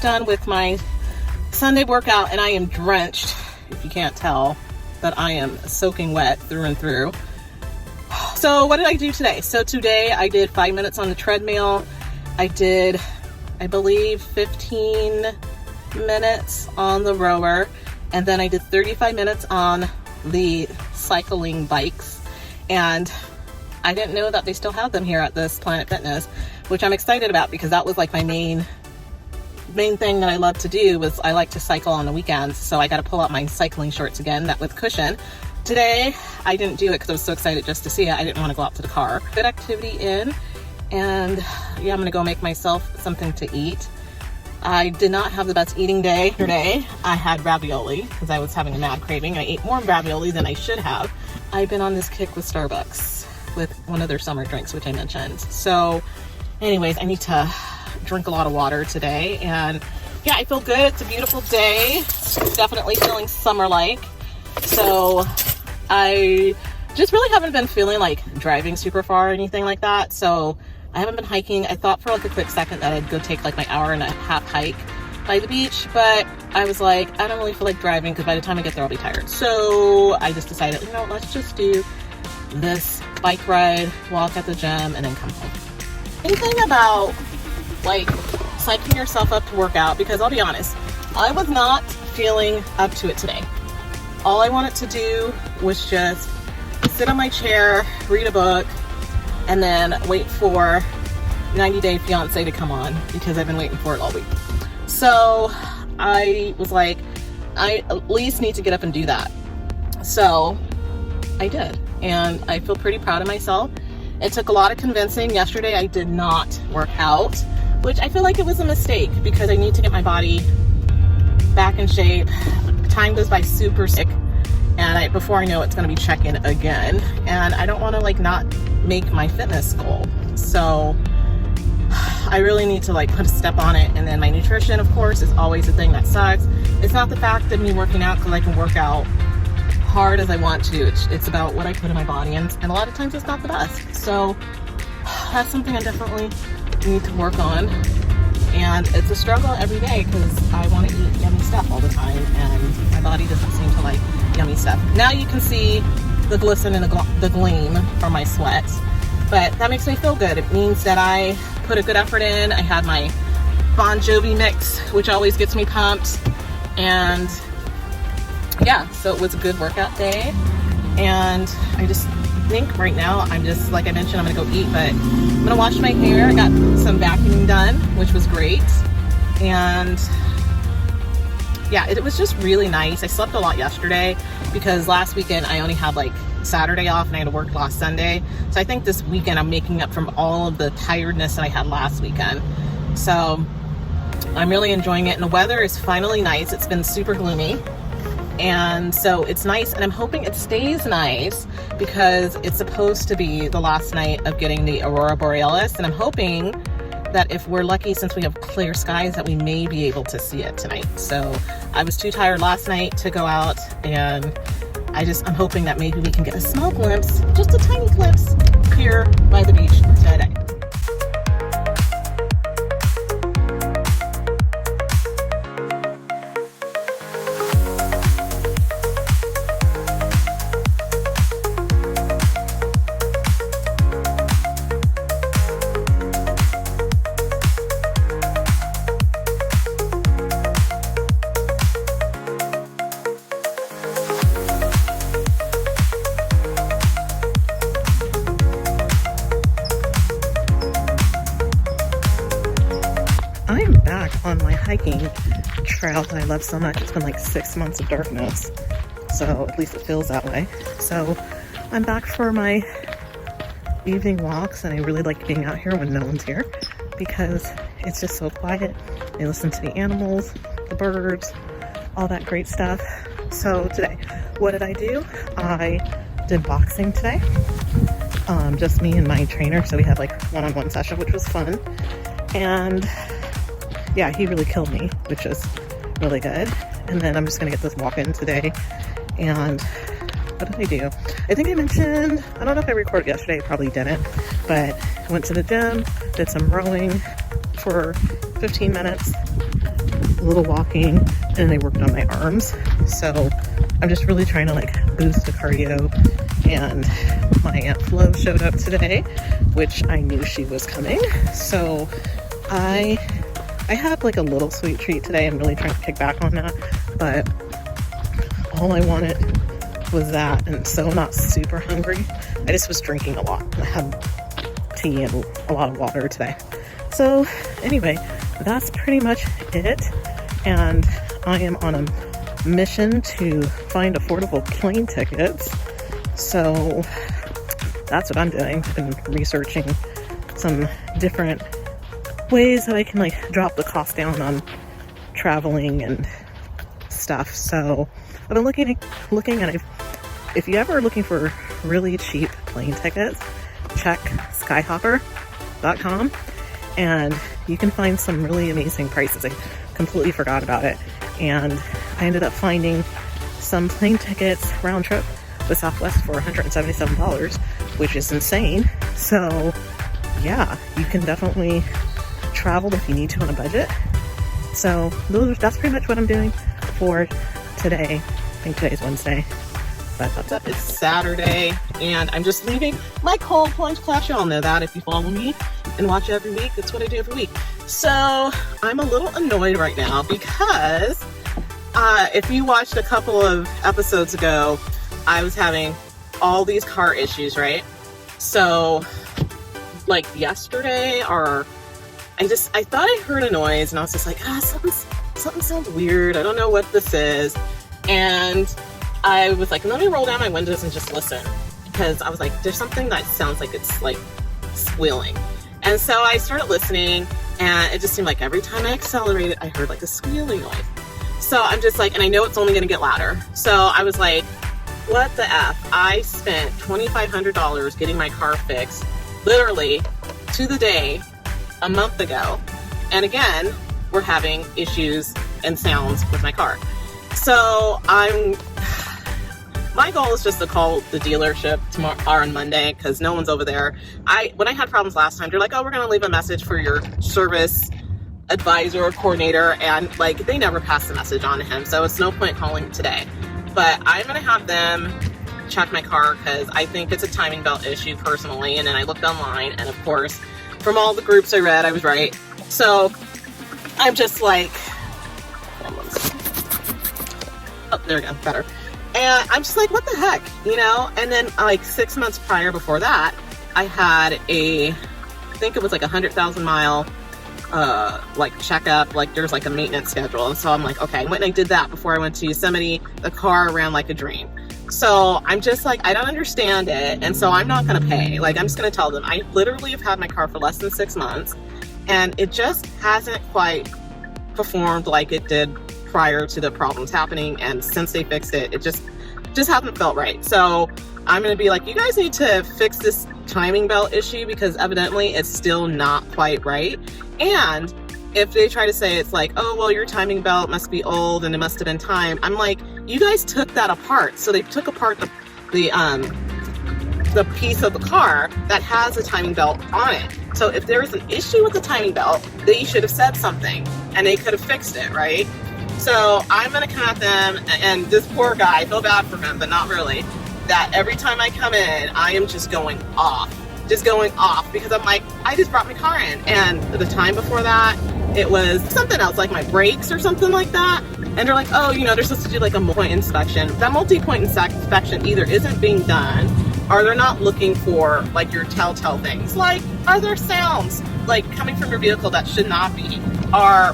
got done with my Sunday workout and I am drenched. If you can't tell that I am soaking wet through and through. So what did I do today? So today I did 5 minutes on the treadmill. I did, I believe, 15 minutes on the rower. And then I did 35 minutes on the cycling bikes. And I didn't know that they still have them here at this Planet Fitness, which I'm excited about because that was like my main thing that I love to do was I like to cycle on the weekends. So I got to pull out my cycling shorts again, that with cushion. Today, I didn't do it because I was so excited just to see it. I didn't want to go out to the car. Good activity in, and yeah, I'm gonna go make myself something to eat. I did not have the best eating day today. I had ravioli because I was having a mad craving. I ate more ravioli than I should have. I've been on this kick with Starbucks with one of their summer drinks, which I mentioned. So anyways, I need to drink a lot of water today, and yeah, I feel good. It's a beautiful day. Definitely feeling summer-like. So I just really haven't been feeling like driving super far or anything like that. So I haven't been hiking. I thought for like a quick second that I'd go take like my hour-and-a-half hike by the beach, but I was like, I don't really feel like driving because by the time I get there, I'll be tired. So I just decided, you know, let's just do this bike ride, walk at the gym, and then come home. Anything about like psyching yourself up to work out, because I'll be honest, I was not feeling up to it today. All I wanted to do was just sit on my chair, read a book, and then wait for 90 Day Fiance to come on because I've been waiting for it all week. So I was like, I at least need to get up and do that. So I did, and I feel pretty proud of myself. It took a lot of convincing. Yesterday I did not work out, which I feel like it was a mistake because I need to get my body back in shape. Time goes by super sick, and before I know it's going to be check-in again, and I don't want to like not make my fitness goal. So I really need to like put a step on it. And then my nutrition, of course, is always the thing that sucks. It's not the fact of me working out because I can work out hard as I want to. It's about what I put in my body, and a lot of times it's not the best. So that's something I definitely need to work on. And it's a struggle every day because I want to eat yummy stuff all the time, and my body doesn't seem to like yummy stuff. Now you can see the glisten and the gleam from my sweat, but that makes me feel good. It means that I put a good effort in. I had my Bon Jovi mix, which always gets me pumped, and yeah, so it was a good workout day. And I just think right now I'm just, like I mentioned, I'm gonna go eat, but I'm gonna wash my hair. I got some vacuuming done, which was great. And yeah, it was just really nice. I slept a lot yesterday because last weekend I only had like Saturday off and I had to work last Sunday. So I think this weekend I'm making up from all of the tiredness that I had last weekend. So I'm really enjoying it, and the weather is finally nice. It's been super gloomy, and so it's nice, and I'm hoping it stays nice because it's supposed to be the last night of getting the Aurora Borealis, and I'm hoping that if we're lucky, since we have clear skies, that we may be able to see it tonight. So I was too tired last night to go out, and I'm hoping that maybe we can get a small glimpse, just a tiny glimpse, here by the beach today. I'm back on my hiking trail that I love so much. It's been like 6 months of darkness, so at least it feels that way. So I'm back for my evening walks, and I really like being out here when no one's here because it's just so quiet. I listen to the animals, the birds, all that great stuff. So today, what did I do? I did boxing today. Just me and my trainer, so we had like one-on-one session, which was fun. And yeah, he really killed me, which is really good. And then I'm just gonna get this walk in today. And what did I do? I think I mentioned, I don't know if I recorded yesterday, I probably didn't, but I went to the gym, did some rowing for 15 minutes, a little walking, and then I worked on my arms. So I'm just really trying to like boost the cardio. And my Aunt Flo showed up today, which I knew she was coming. So I had like a little sweet treat today. I'm really trying to kick back on that, but all I wanted was that, and so I'm not super hungry. I just was drinking a lot. I had tea and a lot of water today. So anyway, that's pretty much it. And I am on a mission to find affordable plane tickets. So that's what I'm doing. I've been researching some different ways that I can like drop the cost down on traveling and stuff. So I've been looking and if you ever are looking for really cheap plane tickets, check skyhopper.com and you can find some really amazing prices. I completely forgot about it, and I ended up finding some plane tickets round trip with Southwest for $177, which is insane. So yeah, you can definitely travel if you need to on a budget. So that's pretty much what I'm doing for today. I think today's Wednesday, but that's up. It's Saturday, and I'm just leaving my cold plunge class. Y'all know that if you follow me and watch every week. That's what I do every week. So I'm a little annoyed right now because if you watched a couple of episodes ago, I was having all these car issues, right? So like yesterday, or I thought I heard a noise, and I was just like, something sounds weird. I don't know what this is. And I was like, let me roll down my windows and just listen, because I was like, there's something that sounds like it's like squealing. And so I started listening, and it just seemed like every time I accelerated, I heard like a squealing noise. So I'm just like, and I know it's only going to get louder. So I was like, what the F? I spent $2,500 getting my car fixed, literally to the day, a month ago. And again, we're having issues and sounds with my car. So my goal is just to call the dealership tomorrow or on Monday, because no one's over there. When I had problems last time, they're like, oh, we're going to leave a message for your service advisor or coordinator, and like they never passed the message on to him, so it's no point calling today. But I'm going to have them check my car, because I think it's a timing belt issue personally. And then I looked online, and of course, from all the groups I read, I was right. So I'm just like, oh, there we go, better. And I'm just like, what the heck, you know? And then like 6 months prior before that, I had I think it was like 100,000 mile like checkup, like there's like a maintenance schedule. And so I'm like, okay, I went and I did that before I went to Yosemite. The car ran like a dream. So I'm just like, I don't understand it. And so I'm not going to pay. Like, I'm just going to tell them, I literally have had my car for less than 6 months, and it just hasn't quite performed like it did prior to the problems happening. And since they fixed it, it just hasn't felt right. So I'm going to be like, you guys need to fix this timing belt issue, because evidently it's still not quite right. And if they try to say it's like, oh, well, your timing belt must be old and it must have been time, I'm like, you guys took that apart. So they took apart the piece of the car that has a timing belt on it. So if there was an issue with the timing belt, they should have said something and they could have fixed it, right? So I'm going to come at them, and this poor guy, I feel bad for him, but not really, that every time I come in, I am just going off, because I'm like, I just brought my car in. And the time before that, it was something else, like my brakes or something like that. And they're like, oh, you know, they're supposed to do like a multi-point inspection. That multi-point inspection either isn't being done, or they're not looking for like your telltale things. Like, are there sounds like coming from your vehicle that should not be? Are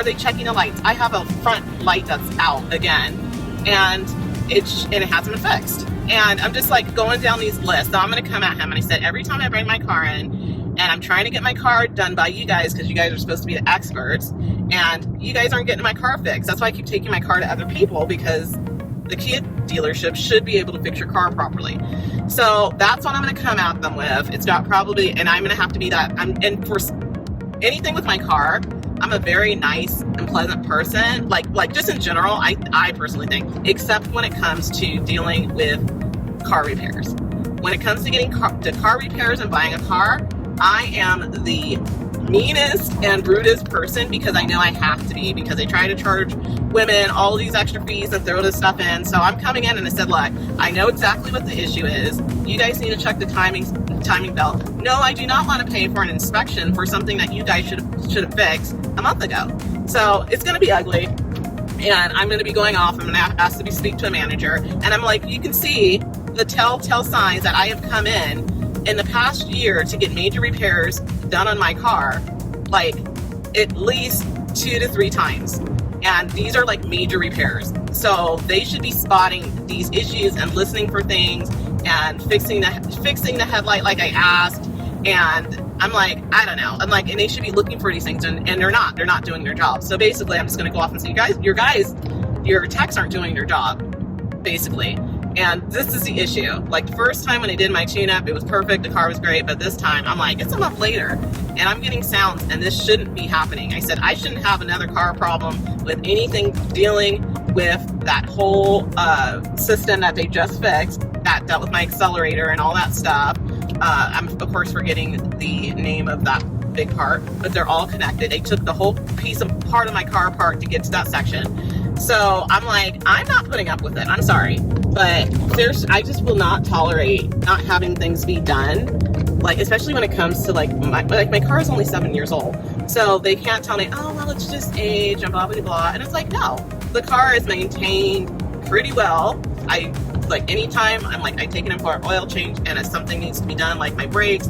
they checking the lights? I have a front light that's out again, and it hasn't been fixed. And I'm just like going down these lists. So I'm going to come at him, and I said, every time I bring my car in, and I'm trying to get my car done by you guys, because you guys are supposed to be the experts, and you guys aren't getting my car fixed. That's why I keep taking my car to other people, because the Kia dealership should be able to fix your car properly. So that's what I'm going to come at them with. It's got probably, and I'm going to have to be that. And for anything with my car, I'm a very nice and pleasant person. Like just in general, I personally think, except when it comes to dealing with car repairs. When it comes to getting car repairs and buying a car, I am the meanest and rudest person, because I know I have to be, because they try to charge women all these extra fees and throw this stuff in. So I'm coming in and I said, look, I know exactly what the issue is. You guys need to check the timing belt. No, I do not want to pay for an inspection for something that you guys should have fixed a month ago. So it's going to be ugly, and I'm going to be going off. I'm going to ask to speak to a manager, and I'm like, you can see the telltale signs that I have come in the past year to get major repairs done on my car, like at least 2 to 3 times. And these are like major repairs. So they should be spotting these issues and listening for things and fixing the headlight like I asked. And I'm like, I don't know. I'm like, and they should be looking for these things, and they're not doing their job. So basically I'm just going to go off and say, your techs aren't doing their job, basically. And this is the issue. Like the first time when I did my tune-up, it was perfect, the car was great, but this time I'm like, it's a month later and I'm getting sounds, and this shouldn't be happening. I said, I shouldn't have another car problem with anything dealing with that whole system that they just fixed that dealt with my accelerator and all that stuff. I'm of course forgetting the name of that big part, but they're all connected. They took the whole part of my car apart to get to that section. So I'm like, I'm not putting up with it. I'm sorry, but I just will not tolerate not having things be done. Like, especially when it comes to like my car is only 7 years old. So they can't tell me, oh, well, it's just age and blah, blah, blah. And it's like, no, the car is maintained pretty well. Anytime I take it in for an oil change, and if something needs to be done, like my brakes,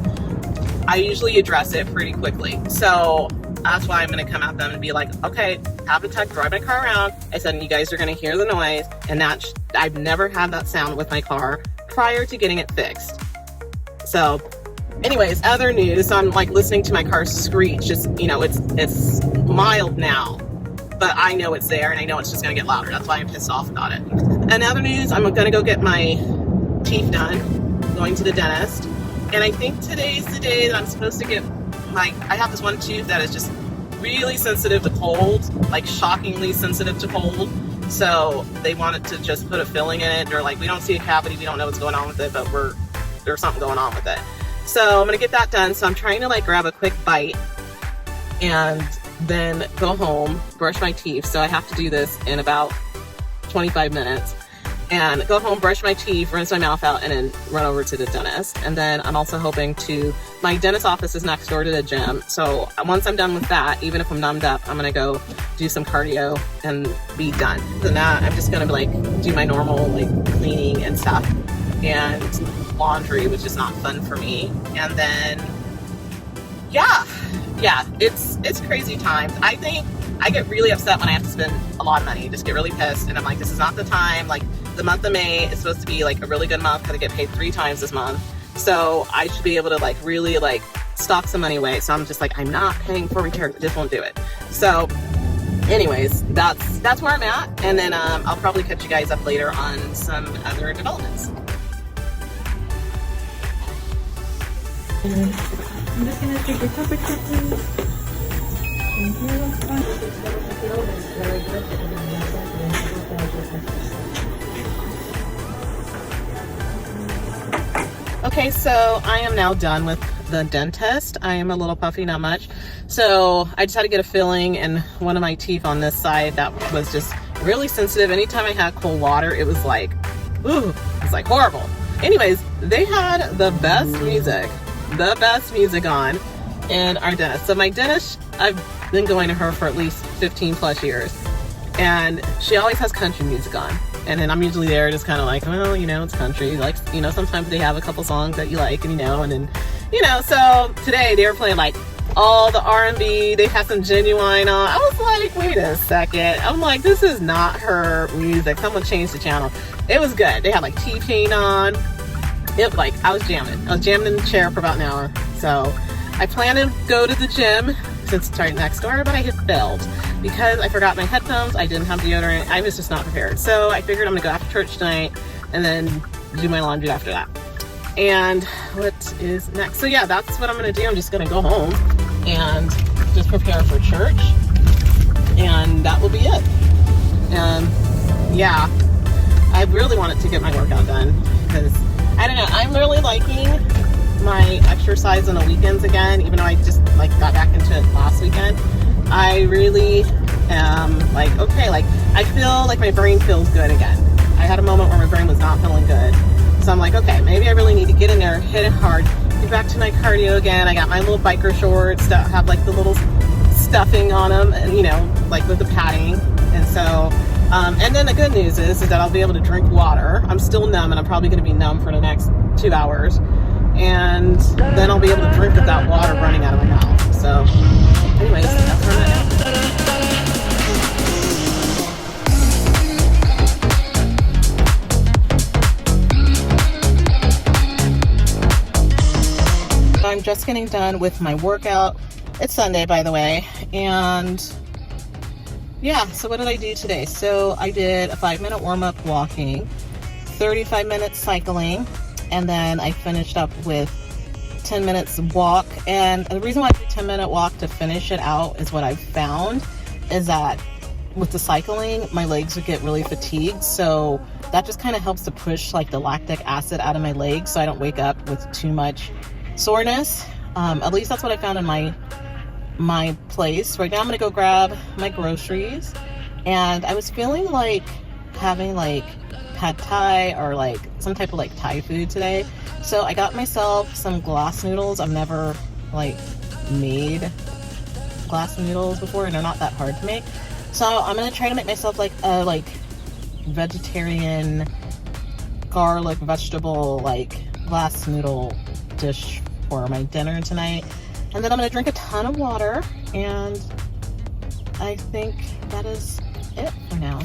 I usually address it pretty quickly. So that's why I'm going to come at them and be like, okay, have the tech drive my car around. I said, you guys are going to hear the noise, and I've never had that sound with my car prior to getting it fixed. So anyways, other news, I'm like listening to my car screech. Just, it's mild now, but I know it's there, and I know it's just going to get louder. That's why I'm pissed off about it. And other news, I'm going to go get my teeth done, going to the dentist. And I think today's the day that I'm supposed to get I have this one tooth that is just really sensitive to cold, like shockingly sensitive to cold. So they wanted to just put a filling in it. They're like, we don't see a cavity, we don't know what's going on with it, but there's something going on with it. So I'm going to get that done. So I'm trying to grab a quick bite and then go home, brush my teeth. So I have to do this in about 25 minutes. And go home, brush my teeth, rinse my mouth out, and then run over to the dentist. And then I'm also hoping my dentist office is next door to the gym. So once I'm done with that, even if I'm numbed up, I'm gonna go do some cardio and be done. So now I'm just gonna do my normal cleaning and stuff, and laundry, which is not fun for me. And then, yeah, it's crazy times. I think I get really upset when I have to spend a lot of money, just get really pissed. And I'm like, this is not the time. The month of May is supposed to be a really good month because I get paid 3 times this month. So I should be able to really stock some money away. So I'm just I'm not paying for return. I just won't do it. So anyways, that's where I'm at. And then I'll probably catch you guys up later on some other developments. I'm just gonna take your temperature, please. Okay, so I am now done with the dentist. I am a little puffy, not much. So I just had to get a filling in one of my teeth on this side that was just really sensitive. Anytime I had cold water, it was ooh, it was horrible. Anyways, they had the best music on in our dentist. So my dentist, I've been going to her for at least 15 plus years, and she always has country music on. And then I'm usually there just kind of well, it's country. Sometimes they have a couple songs that you like, and then, so today they were playing all the R&B. They had some Genuine on. I was like, wait a second. I'm like, this is not her music. Someone changed the channel. It was good. They had T-Pain on. It I was jamming in the chair for about an hour. So I plan to go to the gym since it's right next door, but I hit failed because I forgot my headphones. I didn't have deodorant. I was just not prepared. So I figured I'm gonna go after church tonight and then do my laundry after that. And what is next? So yeah, that's what I'm gonna do. I'm just gonna go home and just prepare for church, and that will be it. And yeah, I really wanted to get my workout done because I don't know, I'm really liking my exercise on the weekends again, even though I just like got back into it last weekend. I really am like, okay, like I feel like my brain feels good again. I had a moment where my brain was not feeling good. So I'm like, okay, maybe I really need to get in there, hit it hard, get back to my cardio again. I got my little biker shorts that have like the little stuffing on them, and you know, like with the padding. And so, and then the good news is that I'll be able to drink water. I'm still numb, and I'm probably going to be numb for the next 2 hours. And then I'll be able to drink without water running out of my mouth. So, anyways, that's where I'm at now. I'm just getting done with my workout. It's Sunday, by the way, and yeah, so what did I do today? So I did a 5-minute warm-up walking, 35 minutes cycling, and then I finished up with 10 minutes walk. And the reason why I do 10-minute walk to finish it out is what I've found is that with the cycling, my legs would get really fatigued. So that just kind of helps to push like the lactic acid out of my legs so I don't wake up with too much soreness. At least that's what I found in my place. Right now I'm gonna go grab my groceries, and I was feeling like having like pad thai or like some type of like Thai food today. So I got myself some glass noodles. I've never like made glass noodles before, and they're not that hard to make. So I'm gonna try to make myself like a like vegetarian garlic vegetable like glass noodle dish for my dinner tonight. And then I'm gonna drink a ton of water, and I think that is it for now.